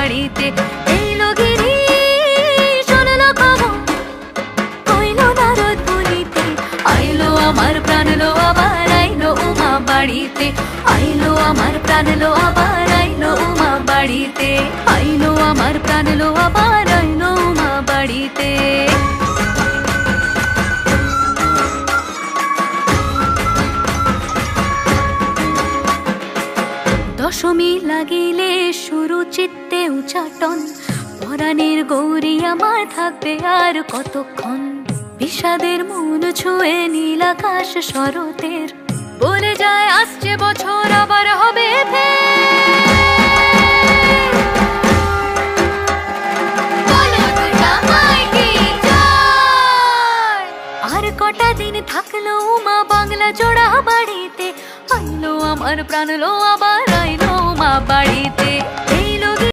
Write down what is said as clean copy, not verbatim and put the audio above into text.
বাড়িতে। এলো গিরি শুনলো খবর, কইলো নারদ বলিতে, আইলো আমার প্রাণ লো আবার আইলো উমা বাড়িতে। আইলো আমার প্রাণ লো আবার আইলো উমা বাড়িতে। আইলো আমার প্রাণ লো আবার আইলো উমা বাড়িতে। দশমী লাগিলে শুরু চিত্তে উচাটন, পরাণের গৌরী আমার থাকবে আর কতক্ষণ। বিষাদের মন ছুঁয়ে নীল আকাশ শরতের, বলে যায় আসছে বছর আবার হবে আর কটা দিন থাকলো উমা বাংলা জোড়া বাড়িতে। আইলো আমার প্রাণ লো আবার আইলো উমা বাড়িতে।